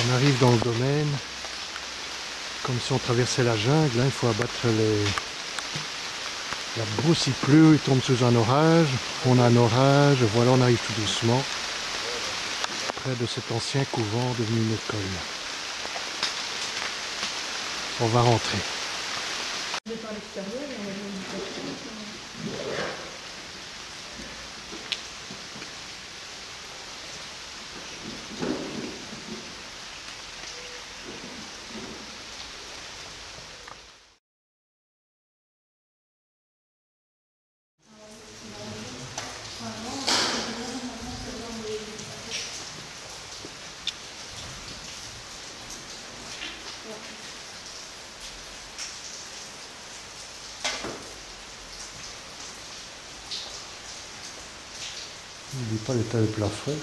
On arrive dans le domaine, comme si on traversait la jungle, hein. Il faut abattre la brousse, il pleut, il tombe sous un orage, on a un orage, voilà, on arrive tout doucement près de cet ancien couvent devenu une école. On va rentrer. N'oublie pas l'état du plafond.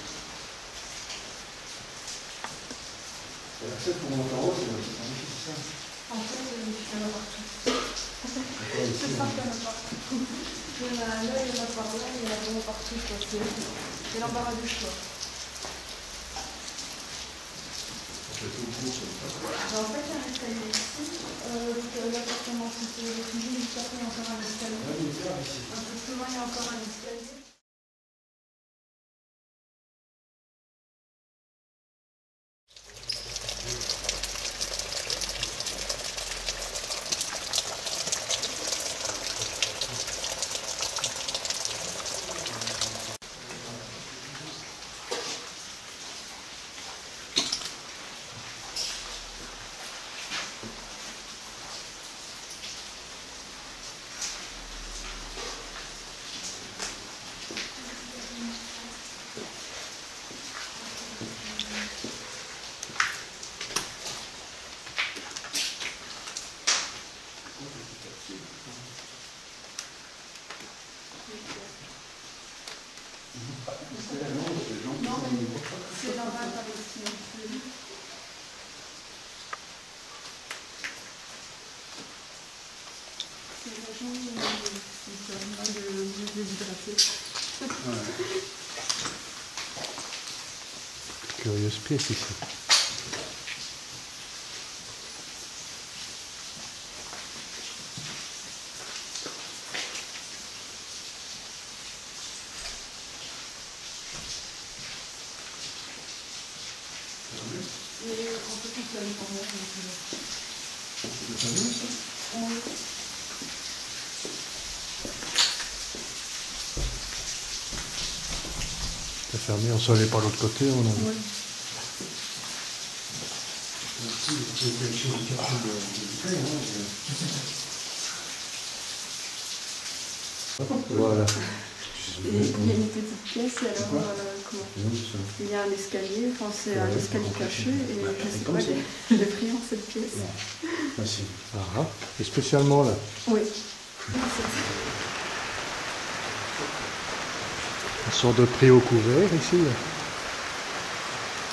L'accès pour monter en haut, c'est ça. En fait, il y en a partout. C'est ça qu'il y en a partout. Il y en a là, il y en a par là, il y en a vraiment partout. C'est l'embarras du choix. En fait, il y a un escalier ici. L'appartement, c'est le cuisine, juste après, il y a encore un escalier. Un peu plus loin, il y a encore un escalier. C'est dans un palestine. C'est la journée de déshydrater. Curieuse pièce ici. Et en fait, on peut aller par là. C'est fermé, on s'en allait par l'autre côté. On a... Oui. Voilà. Et il y a une petite pièce, et alors, comment il y a un escalier, enfin c'est un escalier caché, et je sais pas, j'ai pris en cette pièce. Ah, et spécialement là. Oui. Une sorte de pré au couvert ici.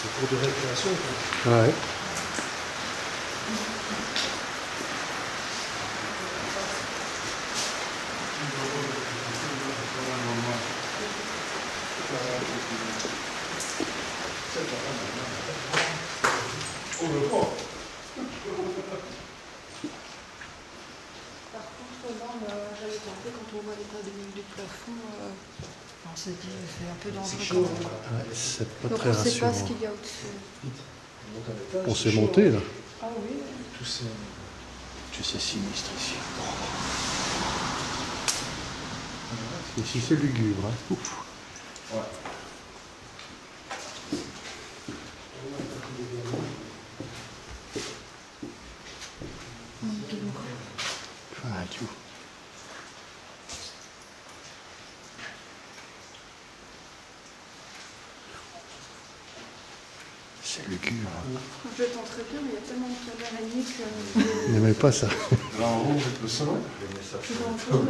C'est pour de récréation, quoi. Ouais. Par contre, là, j'avais tenté, quand on voit l'état du plafond, on s'est dit c'est un peu dangereux quand même. Ouais, c'est pas Donc très on ne sait pas rassurant. ce qu'il y a au-dessus. On s'est monté là. Ah oui. Tout ça. C'est sinistre ici. Ici c'est lugubre. Hein. Ouf. Ouais. Ah, tout. C'est lugubre. Je tenterais bien, mais il y a tellement de pierres d'araignée que... Il n'aimait pas ça. Là en haut, vous êtes le sol. Je vais en faire, là,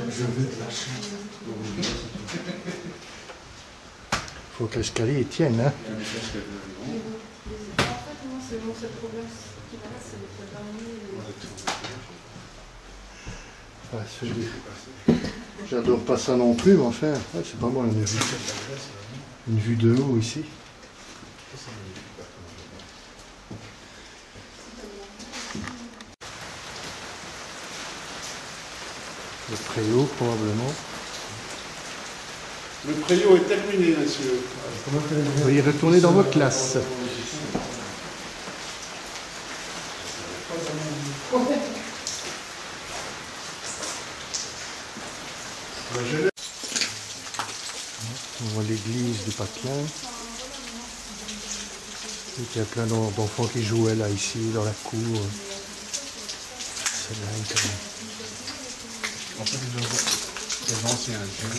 Je vais te lâcher. Faut que l'escalier tienne. Hein. En fait, moi, c'est mon seul problème. Ce qui m'arrête, c'est les pierres d'araignée. J'adore pas ça non plus, mais enfin, ouais, c'est pas mal une vue de haut ici. Le préau, probablement. Le préau est terminé, monsieur. Veuillez retourner dans votre classe. On voit l'église du Patelin. Il y a plein d'enfants qui jouaient là, ici, dans la cour. C'est dingue quand même. En fait, les anciens jeux.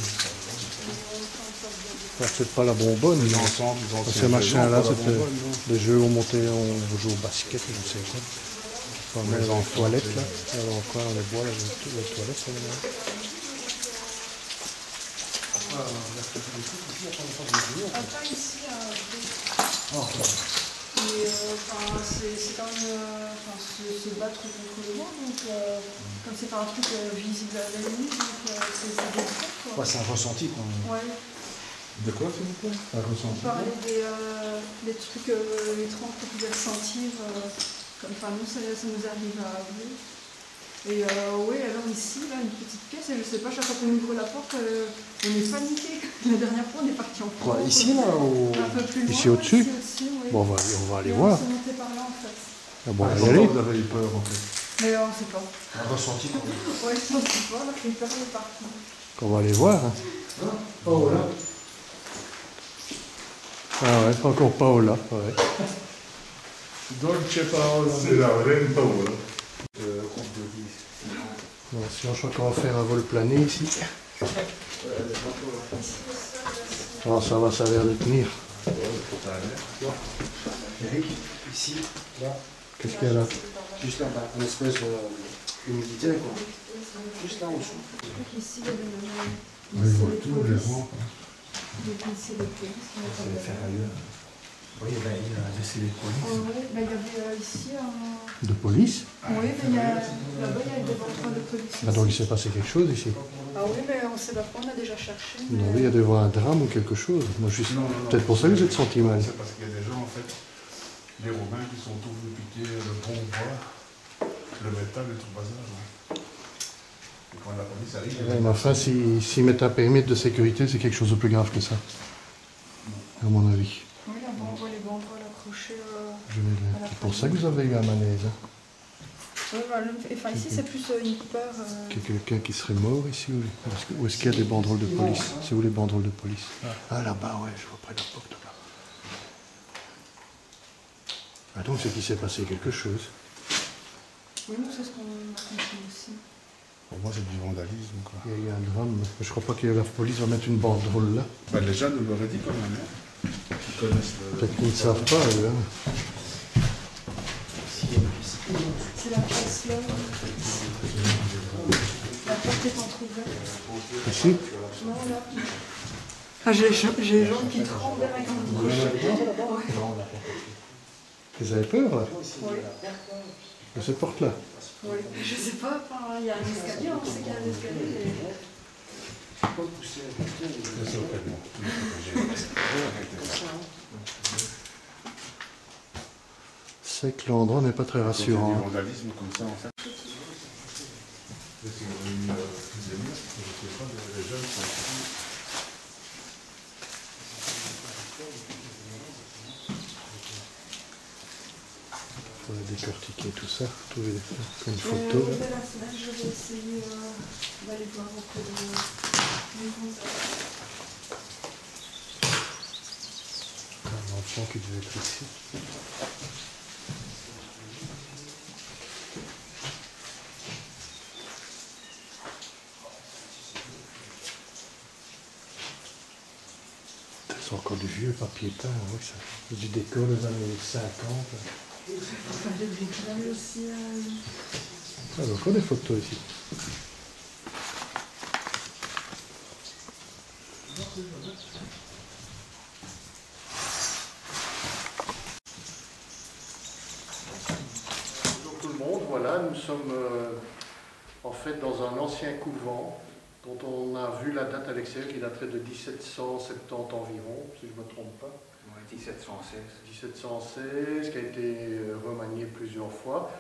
C'est pas la bonbonne. Les ensembles, les anciens Ce machin-là, jeux, c'était des jeux où on montait, on jouait au basket, je ne sais quoi. On met dans les toilettes, là. Alors, encore, on les bois, les toilettes, ça là. Après ici, c'est quand même se battre contre le vent, donc comme c'est pas un truc visible à l'œil nu, donc c'est des trucs quoi. Ouais, c'est un ressenti quoi. Ouais. De quoi s'il vous plaît? Un On ressenti. parlait des trucs étranges qu'on pouvait ressentir, comme enfin nous ça nous arrive à vous. Et oui, alors ici, là, une petite pièce, et je sais pas, chaque fois qu'on ouvre la porte, on est paniqué. La dernière fois, on est parti en courant. Quoi, ici, là, ou... Un peu plus loin. Ici au-dessus? Ici aussi, oui. Bon, on va aller Et voir. on s'est monté par là, en fait. Ah bon, on va y aller. Vous avez eu peur en fait. Mais on sait pas. Un ressenti quoi. Ouais, on sait pas, on a fait peur de partout. On va aller voir. Hein. Oh là. Ah ouais, encore Paola. Ouais. Dolce Paola. C'est la reine Paola. Bon, sinon, je crois qu'on va faire un vol plané ici. Oh, ça va, ça a l'air de tenir. Eric, ici, là, Qu'est-ce qu'il y a là? juste là, un espèce d'humidité, quoi. Juste là en dessous. Je crois qu'ici, il y avait Oui, je vois tout, les rangs. il y a ici les polices. Ça va faire ailleurs. Oui, ben, il y a laissé les polices. Oui, ben, il y avait ici un... De police? Oui, mais il y a... là-bas, il y a des banderoles de police. Ah, donc il s'est passé quelque chose ici. Ah oui, mais on ne sait pas, on a déjà cherché. Mais... Non, il y a dû avoir un drame ou quelque chose. Moi, je suis... Non, Peut-être pour ça que vous êtes senti mal. C'est parce qu'il y a des gens en fait, les Romains qui sont tous venus piquer le bon bois, le métal, le tout bazar. Hein. Et quand la police arrive, Ouais, mais enfin, s'ils mettent un périmètre de sécurité, c'est quelque chose de plus grave que ça. À mon avis. Oui, là, on voit les banderoles accrochées. C'est pour ça que vous avez eu un malaise. Hein. Oui, voilà. Enfin, ici, c'est plus une peur. Qu'il y a quelqu'un qui serait mort ici ou est-ce qu'il y a des banderoles de police? C'est où les banderoles de police? Ah, là-bas, ouais, je vois près de la porte là. Ah, donc c'est qu'il s'est passé quelque chose. Oui, nous, c'est ce qu'on a compris aussi. pour moi c'est du vandalisme. Quoi. Il y a eu un drame. Je crois pas que la police va mettre une banderole là. Bah, les gens nous l'auraient dit quand même. Hein. Ils connaissent le... Peut-être qu'ils ne savent pas, eux. Hein. C'est la pièce là. La porte est entrouverte. Ici? Non, là. Ah, j'ai les jambes qui tremblent avec mon Ils avaient peur là? Oui. De cette porte-là? Oui. Je sais pas, enfin, il y a un escalier, on sait qu'il y a un escalier. C'est que l'endroit n'est pas très rassurant. Du vandalisme comme ça en fait. C'est une épidémie, je ne sais pas, les jeunes sont... Il faut décortiquer tout ça, trouver une photo. La semaine, je vais essayer d'aller voir auprès de Un enfant qui devait être ici. C'est encore du vieux papier peint, oui, ça. C'est du décor des années 50. Enfin, j'ai réclamé aussi. Ah, il y a encore des photos ici. Bonjour tout le monde, voilà, nous sommes en fait dans un ancien couvent dont on a vu la date à l'extérieur qui daterait de 1770 environ, si je ne me trompe pas. Ouais, 1716. 1716, qui a été remanié plusieurs fois.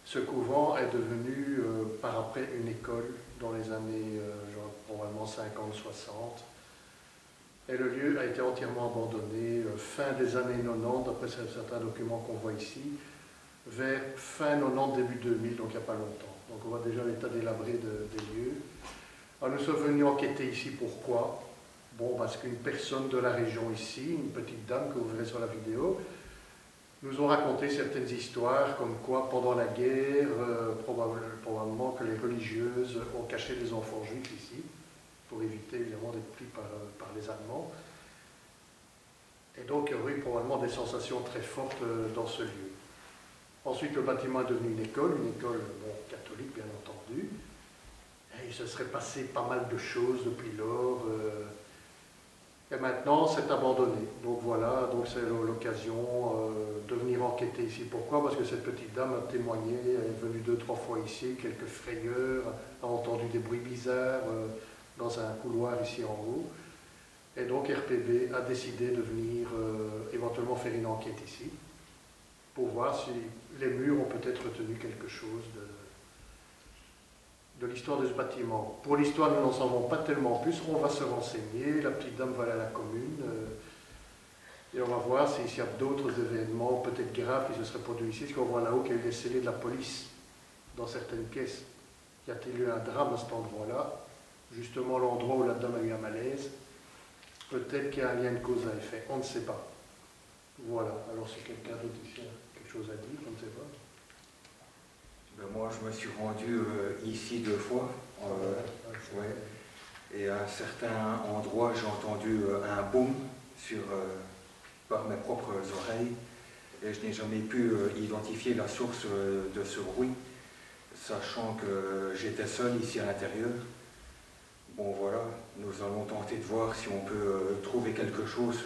Ce couvent est devenu par après une école dans les années probablement 50-60. Et le lieu a été entièrement abandonné fin des années 90, d'après certains documents qu'on voit ici, vers fin 90, début 2000, donc il n'y a pas longtemps. Donc on voit déjà l'état délabré des lieux. Alors nous sommes venus enquêter ici, pourquoi? Bon, parce qu'une personne de la région ici, une petite dame que vous verrez sur la vidéo, nous ont raconté certaines histoires comme quoi pendant la guerre, probablement que les religieuses ont caché des enfants juifs ici, pour éviter évidemment d'être pris par les Allemands. Et donc il y aurait eu probablement des sensations très fortes dans ce lieu. Ensuite, le bâtiment est devenu une école bon, catholique bien entendu. Et il se serait passé pas mal de choses depuis lors. Et maintenant, c'est abandonné. Donc voilà, donc c'est l'occasion de venir enquêter ici. Pourquoi? Parce que cette petite dame a témoigné, elle est venue 2-3 fois ici, quelques frayeurs, a entendu des bruits bizarres dans un couloir ici en haut. Et donc RPB a décidé de venir éventuellement faire une enquête ici, pour voir si les murs ont peut-être retenu quelque chose de l'histoire de ce bâtiment. Pour l'histoire, nous n'en savons pas tellement plus, on va se renseigner, la petite dame va aller à la commune, et on va voir s'il y a d'autres événements, peut-être graves, qui se seraient produits ici, parce qu'on voit là-haut qu'il y a eu des scellés de la police dans certaines pièces. Y a-t-il eu un drame à cet endroit-là? Justement l'endroit où la dame a eu un malaise. Peut-être qu'il y a un lien de cause à effet, on ne sait pas. Voilà, alors si quelqu'un d'autre ici a quelque chose à dire, on ne sait pas. Ben moi, je me suis rendu ici 2 fois. Ouais. Et à un certain endroit, j'ai entendu un boom par mes propres oreilles. Et je n'ai jamais pu identifier la source de ce bruit, sachant que j'étais seul ici à l'intérieur. Bon voilà, nous allons tenter de voir si on peut trouver quelque chose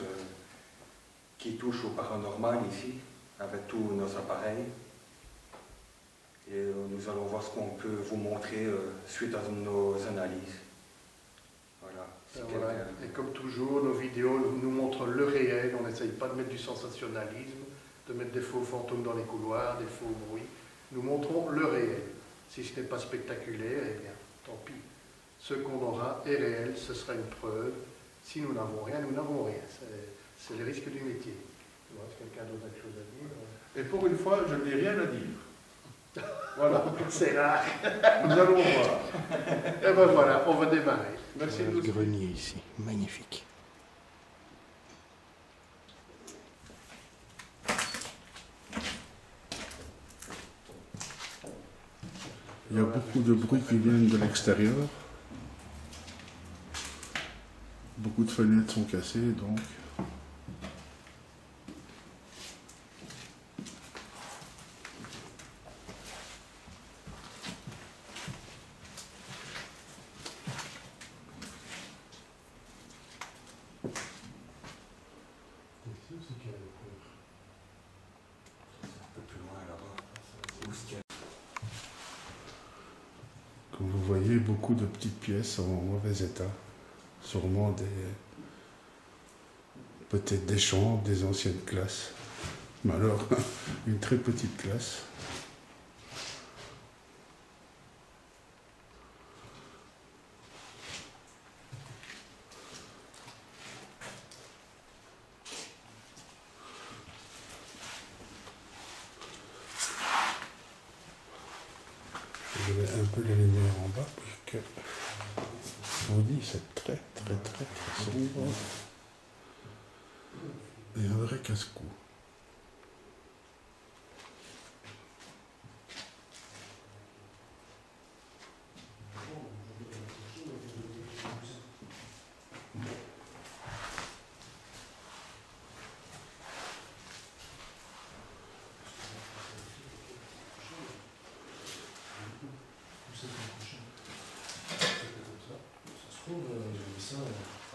qui touche au paranormal ici, avec tous nos appareils. Et nous allons voir ce qu'on peut vous montrer suite à nos analyses. Voilà. Voilà. Et comme toujours, nos vidéos nous montrent le réel, on n'essaye pas de mettre du sensationnalisme, de mettre des faux fantômes dans les couloirs, des faux bruits. Nous montrons le réel. Si ce n'est pas spectaculaire, eh bien, tant pis. Ce qu'on aura est réel, ce sera une preuve. Si nous n'avons rien, nous n'avons rien. C'est le risque du métier. Est-ce que quelqu'un d'autre a quelque chose à dire? Et pour une fois, je n'ai rien à dire. Voilà. C'est rare. Nous allons voir. Et ben voilà, on va démarrer. Merci de Le nous suivre. grenier ici, magnifique. Il y a beaucoup de bruits qui viennent de l'extérieur. Beaucoup de fenêtres sont cassées, donc. Comme vous voyez, beaucoup de petites pièces en mauvais état. Sûrement peut-être des chambres, des anciennes classes. Mais alors, une très petite classe. Je vais un peu la lumière en bas, puisque je vous dis, c'est très sombre. Et un vrai casse-cou.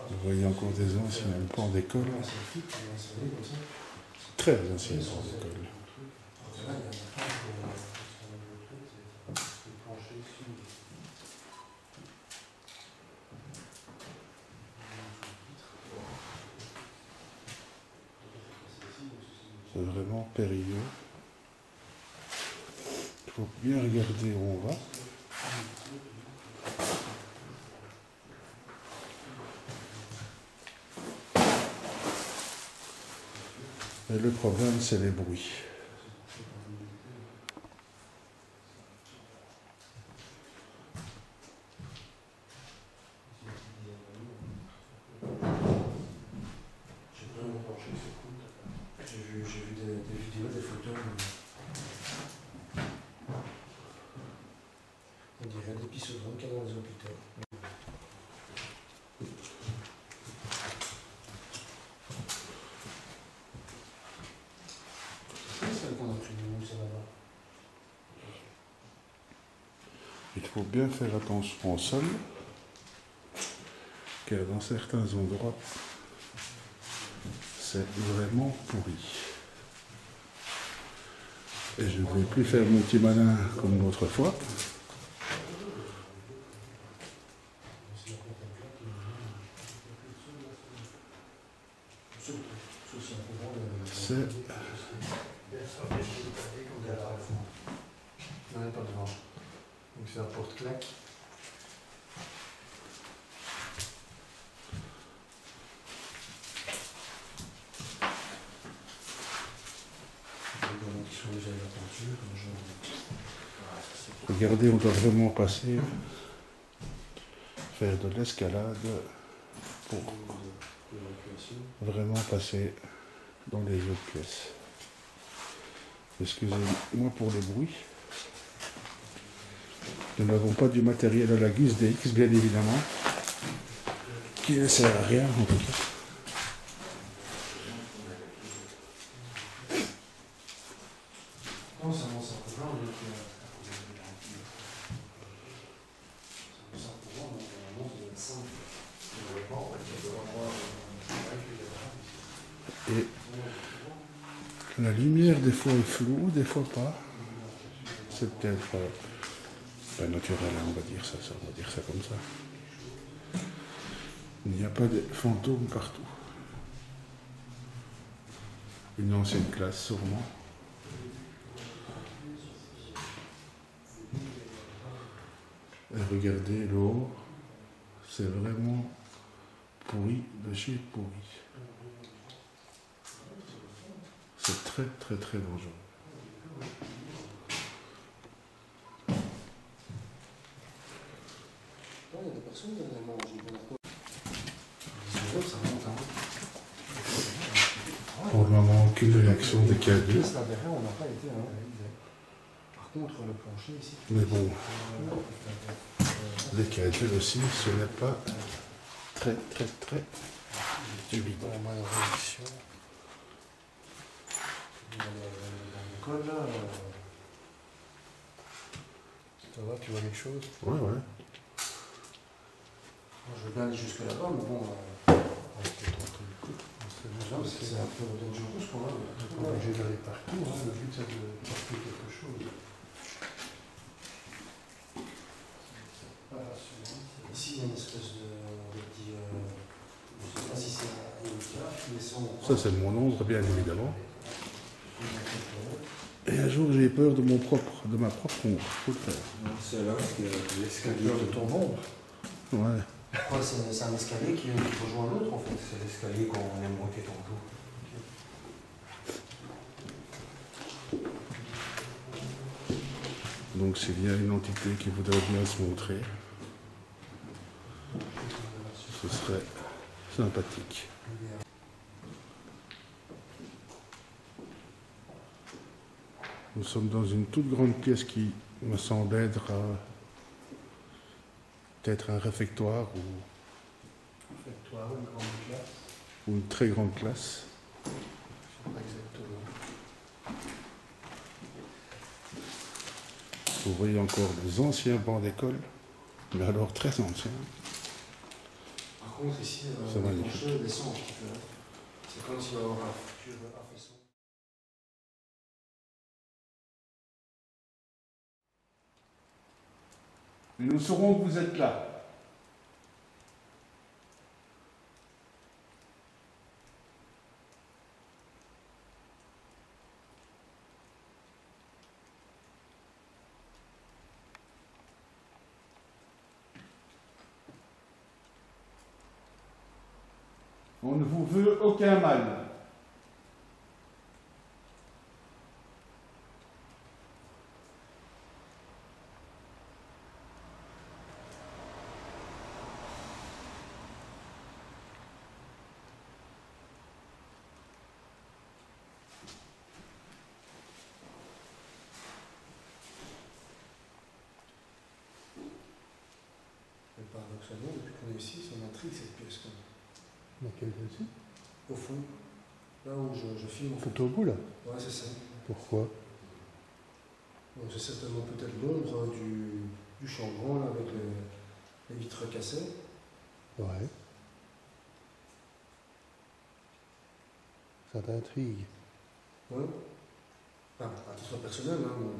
Vous voyez encore des anciens plans d'école. Très anciens plans d'école. C'est vraiment périlleux. Il faut bien regarder où on va. Et le problème, c'est les bruits. J'ai vu des vidéos, des photos. On dirait des pisodromes qu'il y a dans les hôpitaux. C'est celle qu'on a pris nous, ça là-bas. Il faut bien faire attention au sol, car dans certains endroits, c'est vraiment pourri. Et je ne vais plus faire mon petit malin comme l'autre fois. C'est... Non, pas devant. Donc c'est la porte claque. Regardez, on doit vraiment passer, faire de l'escalade pour vraiment passer dans les autres pièces. Excusez-moi pour le bruit. Nous n'avons pas du matériel à la guise des X, bien évidemment, qui ne sert à rien en tout cas. Non, ça avance un peu loin, donc ça pour moi, donc normalement ça doit être simple. Et la lumière des fois est floue, des fois pas. C'est peut-être pas naturel, hein, on va dire ça comme ça. Il n'y a pas de fantômes partout. Une ancienne classe sûrement. Et regardez le haut, c'est vraiment pourri de chez pourri. C'est très très très dangereux. Il y a des personnes dernièrement, j'ai bien d'accord. Ça monte, hein. Pour le moment, aucune réaction des cadres. Là derrière, on n'a pas été, hein. Par contre, le plancher ici. Mais bon, les cadres aussi, ce n'est pas très très très évident. Dans la réaction. Dans l'école, là. Ça va, tu vois quelque chose? Ouais, ouais. Moi, je veux bien aller jusque là-bas, mais bon. C'est un peu dangereux ce qu'on a. On est obligé d'aller partout, hein. Le but c'est de porter quelque chose. Ici, il y a une espèce de petit. Je ne sais pas si c'est un cage, mais Ça, c'est mon ombre, bien évidemment. Et un jour, j'ai peur de ma propre ombre. Faut le faire. C'est là que l'escalier De ton ombre. Ouais. Ouais, c'est un escalier qui rejoint l'autre en fait. C'est l'escalier qu'on aime monter tantôt. Donc, s'il y a une entité qui voudrait bien se montrer, ce serait sympathique. Nous sommes dans une toute grande pièce qui me semble être peut-être un réfectoire Une grande classe. ou une très grande classe. Exactement. Vous voyez encore des anciens bancs d'école, mais alors très anciens. Par contre, ici, C'est le magnifique. plancher descend un petit peu. C'est comme s'il y avait un futur affaissement. Mais nous saurons que vous êtes là. On ne vous veut aucun mal. Mais paradoxalement, depuis qu'on est ici, ça m'intrigue cette pièce quand même. Laquelle celle-ci? Au fond, là où je filme en fait. Tout au bout là. Ouais, c'est ça. Pourquoi? Donc c'est certainement peut-être l'ombre du chambranle avec les vitres cassées. Ouais. Ça t'intrigue. Ouais. Enfin, à titre personnel, hein.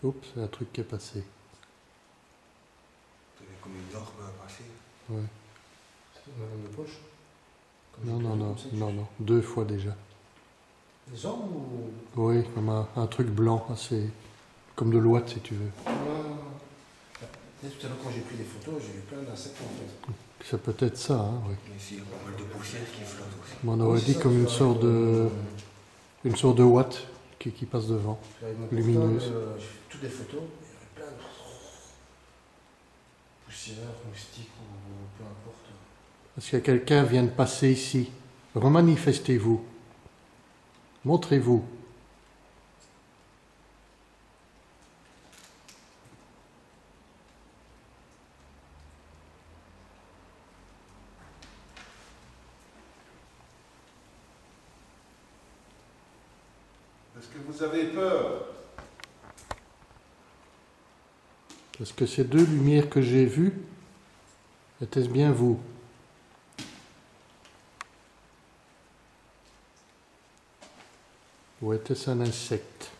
Oups, c'est un truc qui est passé. Comme une norme passée. Ouais. C'est une lampe de poche. Comme Non, je non, dis, non, comme ça, non, non. 2 fois déjà. Des ormes ou. Oui, comme un truc blanc, assez. Comme de l'ouate si tu veux. Tout à l'heure, quand j'ai pris des photos, j'ai vu plein d'insectes en fait. C'est peut-être ça, hein, oui. Mais ici, il y a pas mal de poussière qui flotte aussi. Mais on aurait dit comme une sorte de ouate qui passe devant. Avec mon Lumineuse. portable, j'ai fait toutes les photos, il y avait plein de poussière, moustiques ou peu importe. Est-ce que quelqu'un vient de passer ici? Remanifestez-vous. Montrez-vous. Est-ce que vous avez peur? Est-ce que ces 2 lumières que j'ai vues, était-ce bien vous? Ou était-ce un insecte?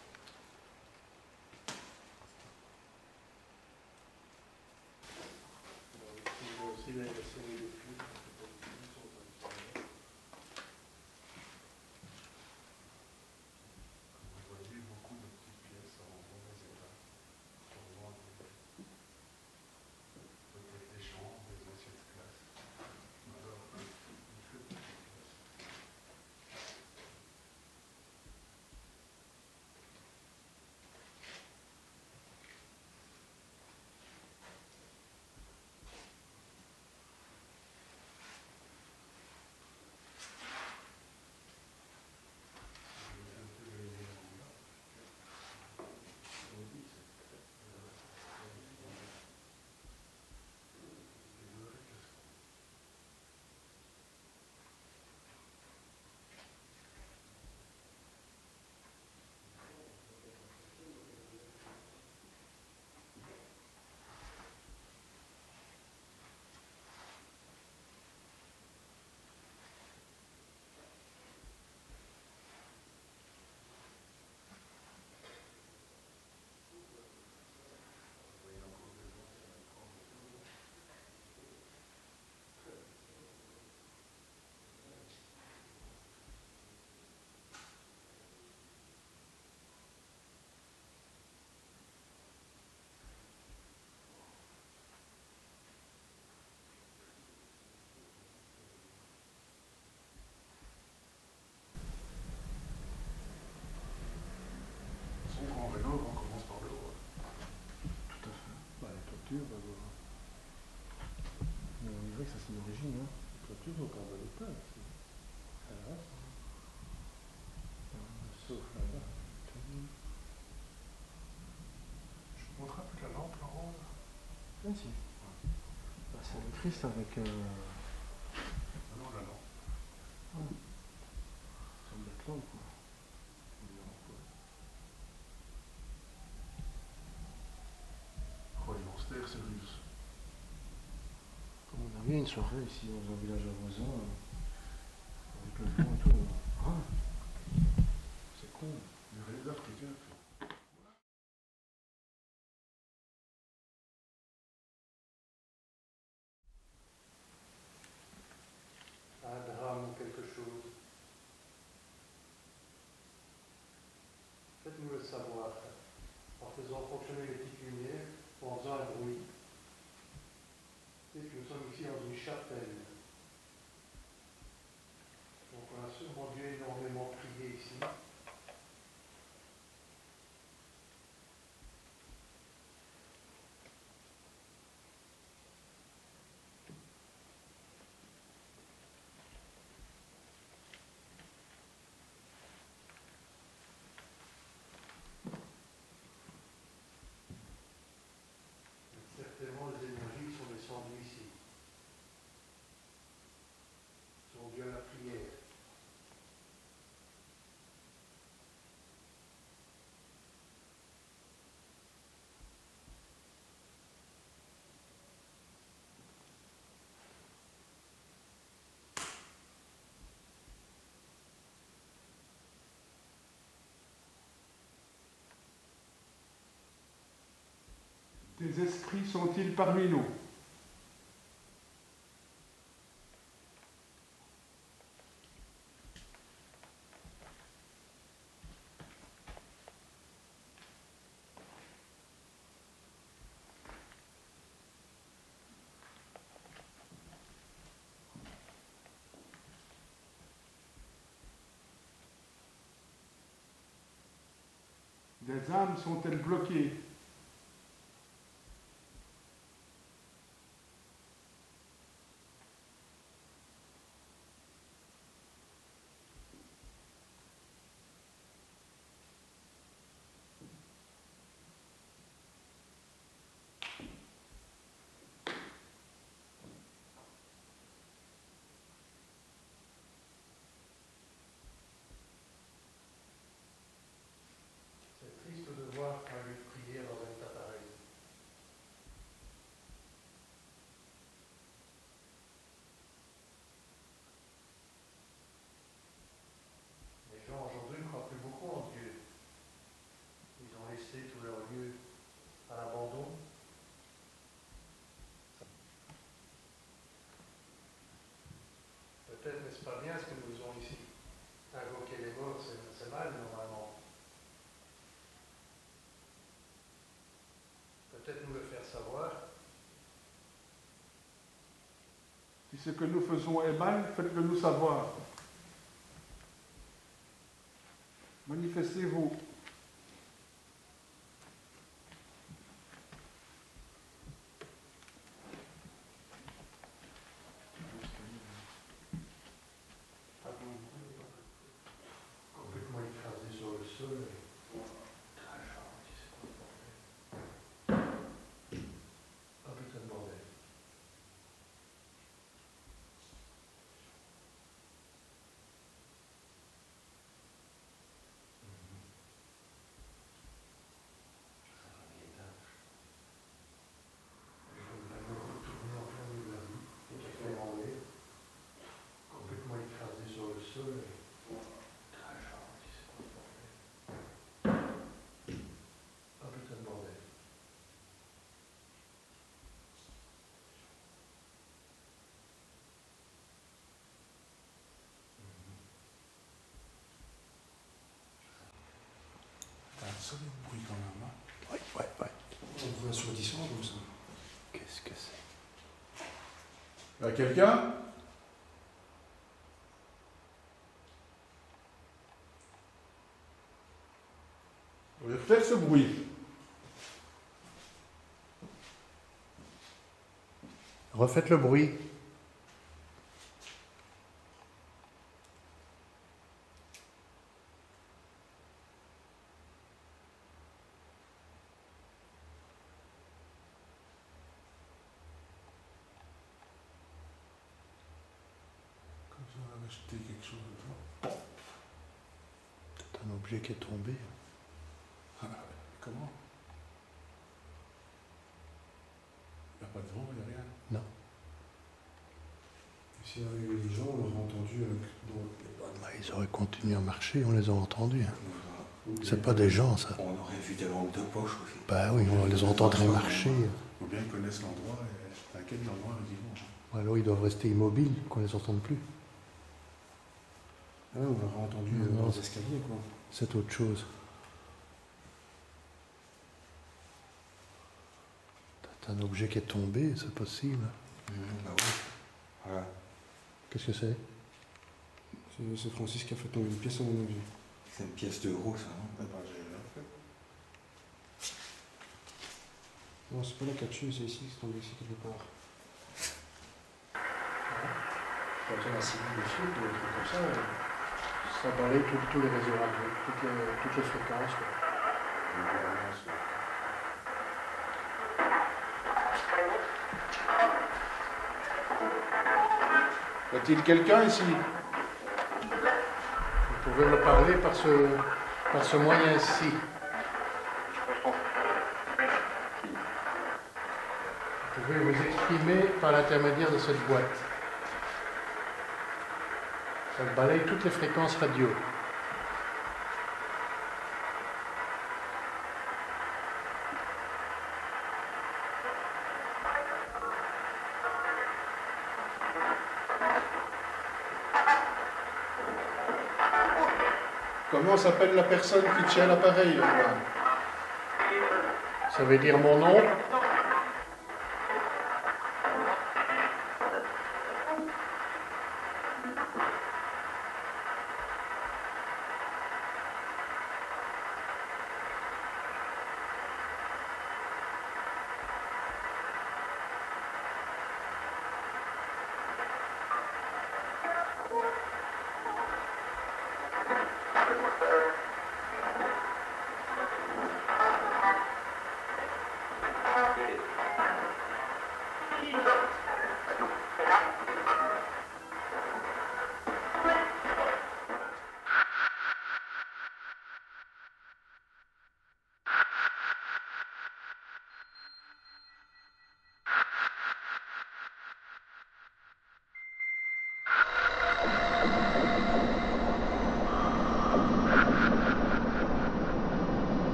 Quand on rénove, on commence par le haut. Tout à fait. Bah, les toitures, d'abord. Mais on dirait que ça c'est l'origine, hein. Les toitures sont en bon état ici. Ça reste. Sauf là-bas. Je vous montre un peu la lampe en haut. Ah si. Bah, c'est le Christ avec. Ah non, la lampe. C'est une bête lampe, quoi. Oh, ils vont se taire, c'est russe. Comme on avait une soirée ici dans un village voisin, avec le vent et tout. Ah, c'est con. Le réalisateur africain. savoir en faisant fonctionner les petites lumières, en faisant un bruit. Et puis nous sommes ici dans une chapelle. Donc on a sûrement dû énormément prier ici. Certainement les énergies sont descendues ici. Sont dues à la prière. Tes esprits sont-ils parmi nous? Des âmes sont-elles bloquées? C'est triste de voir un lieu de prière dans un état pareil. Les gens aujourd'hui ne croient plus beaucoup en Dieu. Ils ont laissé tous leurs lieux à l'abandon. Peut-être n'est-ce pas bien ce que nous faisons ici. Invoquer les morts, c'est mal normalement. Peut-être nous le faire savoir. Si ce que nous faisons est mal, faites-le nous savoir. Manifestez-vous. Complètement écrasé sur le sol. Un putain de bordel. Complètement écrasé sur le sol. Un putain de bordel. T'as un solide bruit quand même, hein? Ouais. On voit assourdissant comme ça. Qu'est-ce que c'est? Y'a quelqu'un? Vous voyez peut-être ce bruit. Refaites le bruit. Comme si on avait jeté quelque chose dedans. C'est un objet qui est tombé. Ah, comment? Il n'y a pas de vent, il n'y a rien. Non. S'il y avait eu des gens, on aurait entendu Ils auraient continué à marcher, on les a entendus. C'est pas des des gens, ça. On aurait vu des lampes de poche aussi. Bah oui, on les entendrait marcher. Ou bien ils connaissent l'endroit et à quel endroit ils y vont. Alors ils doivent rester immobiles, qu'on les entende plus. Ah ouais, on aurait entendu Non. dans les escaliers, quoi. C'est autre chose. C'est un objet qui est tombé, c'est possible. Bah oui. Voilà. Qu'est-ce que c'est? C'est Francis qui a fait tomber une pièce à mon avis. C'est une pièce d'euro, ça, non? Eh ben, j'ai rien fait. Non, c'est pas la capsule, c'est ici, c'est tombé ici quelque part. Quand on a signé des fils, des trucs comme ça, ça balaye tous les réseaux radio, toutes les fréquences. Quoi. Y a-t-il quelqu'un ici? Vous pouvez me parler par ce moyen-ci. Vous pouvez vous exprimer par l'intermédiaire de cette boîte. Ça balaye toutes les fréquences radio. Comment s'appelle la personne qui tient l'appareil là? Ça veut dire mon nom.